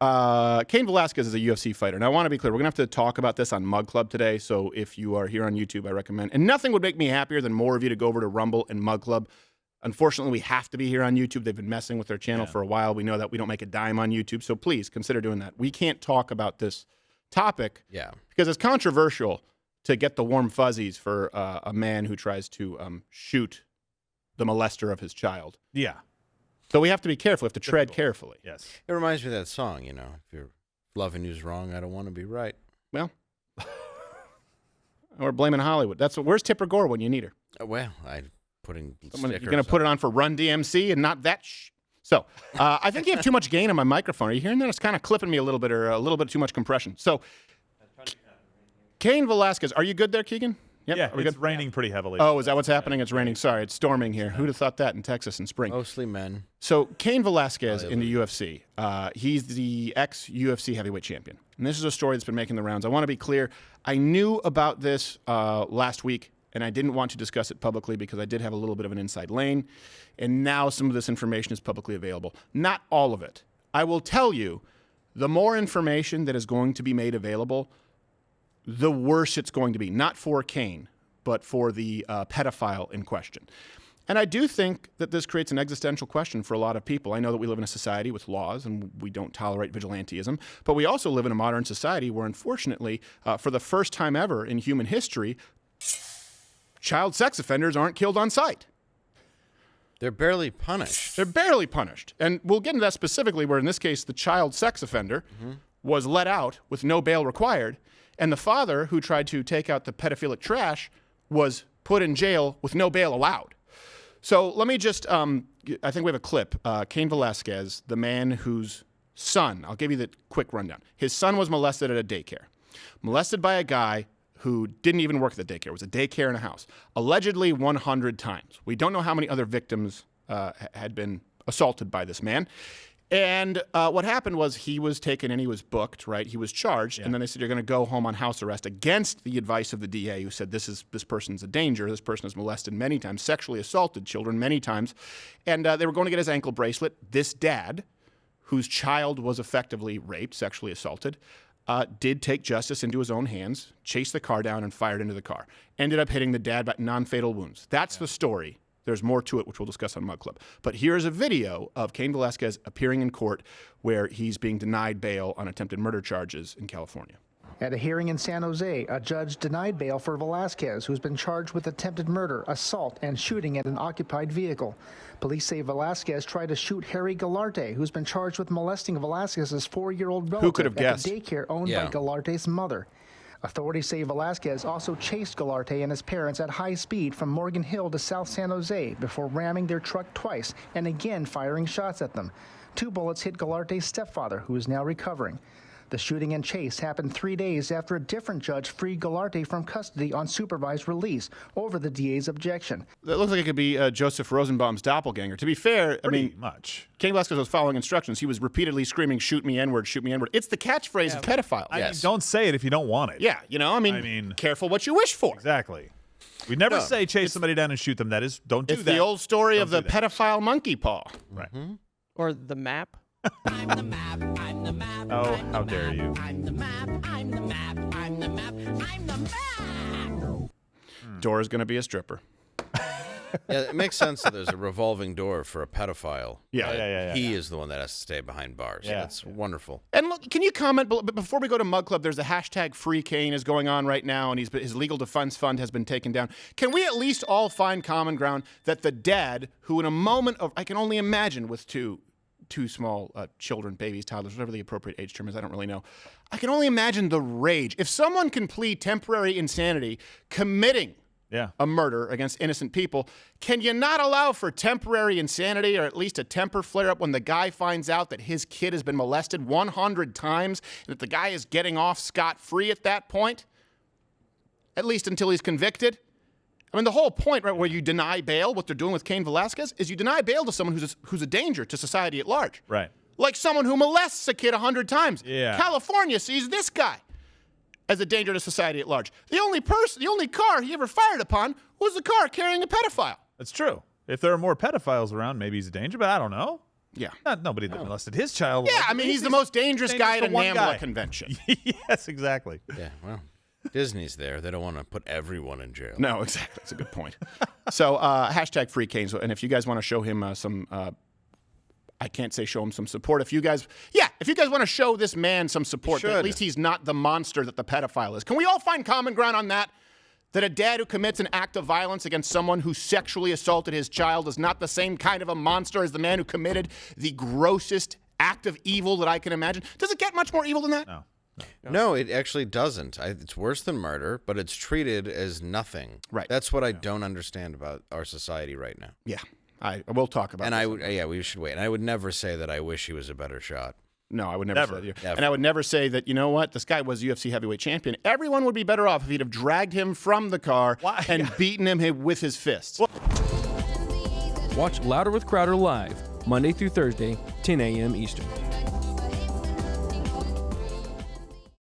Cain Velasquez is a UFC fighter. And I want to be clear, we're going to have to talk about this on Mug Club today. So if you are here on YouTube, I recommend. And nothing would make me happier than more of you to go over to Rumble and Mug Club. Unfortunately, we have to be here on YouTube. They've been messing with their channel for a while. We know that we don't make a dime on YouTube. So please consider doing that. We can't talk about this topic because it's controversial to get the warm fuzzies for a man who tries to shoot the molester of his child. Yeah. So we have to be careful. We have to tread carefully. Yes. It reminds me of that song, you know, if you're loving you's wrong, I don't want to be right. Well, we're blaming Hollywood. Where's Tipper Gore when you need her? Well, I'm putting stickers. You're going to put it on for Run DMC and not that So I think you have too much gain on my microphone. Are you hearing that? It's kind of clipping me a little bit or a little bit too much compression. So Cain Velasquez, are you good there, Keegan? Yep. Yeah, Are we it's good? raining pretty heavily. Oh, is that what's happening? It's raining. Sorry, it's storming here. Who'd have thought that in Texas in spring? Mostly men. So Cain Velasquez in the UFC, he's the ex-UFC heavyweight champion. And this is a story that's been making the rounds. I want to be clear. I knew about this last week, and I didn't want to discuss it publicly because I did have a little bit of an inside lane. And now some of this information is publicly available. Not all of it. I will tell you, the more information that is going to be made available, the worse it's going to be. Not for Cain, but for the pedophile in question. And I do think that this creates an existential question for a lot of people. I know that we live in a society with laws and we don't tolerate vigilantism, but we also live in a modern society where, unfortunately, for the first time ever in human history, child sex offenders aren't killed on sight. They're barely punished. They're barely punished. And we'll get into that specifically, where in this case, the child sex offender was let out with no bail required, and the father who tried to take out the pedophilic trash was put in jail with no bail allowed. So let me just, I think we have a clip. Cain Velasquez, the man whose son, I'll give you the quick rundown. His son was molested at a daycare. Molested by a guy who didn't even work at the daycare. It was a daycare in a house. Allegedly 100 times. We don't know how many other victims had been assaulted by this man. And what happened was he was taken and he was booked, right? He was charged, and then they said, you're going to go home on house arrest against the advice of the DA, who said this person's a danger. This person has molested many times, sexually assaulted children many times. And they were going to get his ankle bracelet. This dad, whose child was effectively raped, sexually assaulted, did take justice into his own hands, chased the car down, and fired into the car. Ended up hitting the dad by non-fatal wounds. That's the story. There's more to it, which we'll discuss on Mug Club. But here's a video of Cain Velasquez appearing in court where he's being denied bail on attempted murder charges in California. At a hearing in San Jose, a judge denied bail for Velasquez, who's been charged with attempted murder, assault, and shooting at an occupied vehicle. Police say Velasquez tried to shoot Harry Galarte, who's been charged with molesting Velasquez's 4-year-old relative Who could have guessed? at the daycare owned by Galarte's mother. Authorities say Velasquez also chased Galarte and his parents at high speed from Morgan Hill to South San Jose before ramming their truck twice and again firing shots at them. 2 bullets hit Galarte's stepfather, who is now recovering. The shooting and chase happened 3 days after a different judge freed Galarte from custody on supervised release over the DA's objection. That looks like it could be Joseph Rosenbaum's doppelganger. To be fair, Pretty much. Cain Velasquez was following instructions. He was repeatedly screaming, shoot me N-word, shoot me N-word. It's the catchphrase of pedophiles. I mean, don't say it if you don't want it. Yeah, you know, I mean, careful what you wish for. Exactly. We never say chase somebody down and shoot them. That is, don't do that. It's the old story of the pedophile monkey paw. Right. Or the map. I'm the map, I'm the map. Oh, how dare you. I'm the map, I'm the map, I'm the map, I'm the map. Dora's going to be a stripper. Yeah, it makes sense that there's a revolving door for a pedophile. Yeah. He is the one that has to stay behind bars. Yeah. That's wonderful. And look, can you comment, but before we go to Mug Club, there's a hashtag Free Cain is going on right now, and his legal defense fund has been taken down. Can we at least all find common ground that the dad, who in a moment of, I can only imagine with two small children, babies, toddlers, whatever the appropriate age term is, I don't really know. I can only imagine the rage. If someone can plead temporary insanity committing a murder against innocent people, can you not allow for temporary insanity or at least a temper flare-up when the guy finds out that his kid has been molested 100 times and that the guy is getting off scot-free at that point? At least until he's convicted? I mean, the whole point, right, where you deny bail, what they're doing with Cain Velasquez, is you deny bail to someone who's a danger to society at large. Right. Like someone who molests a kid 100 times. Yeah. California sees this guy as a danger to society at large. The only car he ever fired upon was the car carrying a pedophile. That's true. If there are more pedophiles around, maybe he's a danger, but I don't know. Yeah. Not nobody that molested his child. Yeah, I mean, he's the most dangerous guy at a one NAMBLA guy. convention. Yes, exactly. Yeah, well, Disney's there. They don't want to put everyone in jail. No, exactly. That's a good point. So, hashtag free Cain. And if you guys want to show him some, I can't say show him some support. If you guys want to show this man some support, that at least he's not the monster that the pedophile is. Can we all find common ground on that? That a dad who commits an act of violence against someone who sexually assaulted his child is not the same kind of a monster as the man who committed the grossest act of evil that I can imagine. Does it get much more evil than that? No, it actually doesn't. It's worse than murder, but it's treated as nothing. Right. That's what I don't understand about our society right now. Yeah, we'll talk about. And we should wait. And I would never say that I wish he was a better shot. No, I would never say that. And I would never say that, you know what, this guy was UFC heavyweight champion. Everyone would be better off if he'd have dragged him from the car and beaten him with his fists. Watch Louder with Crowder live, Monday through Thursday, 10 a.m. Eastern.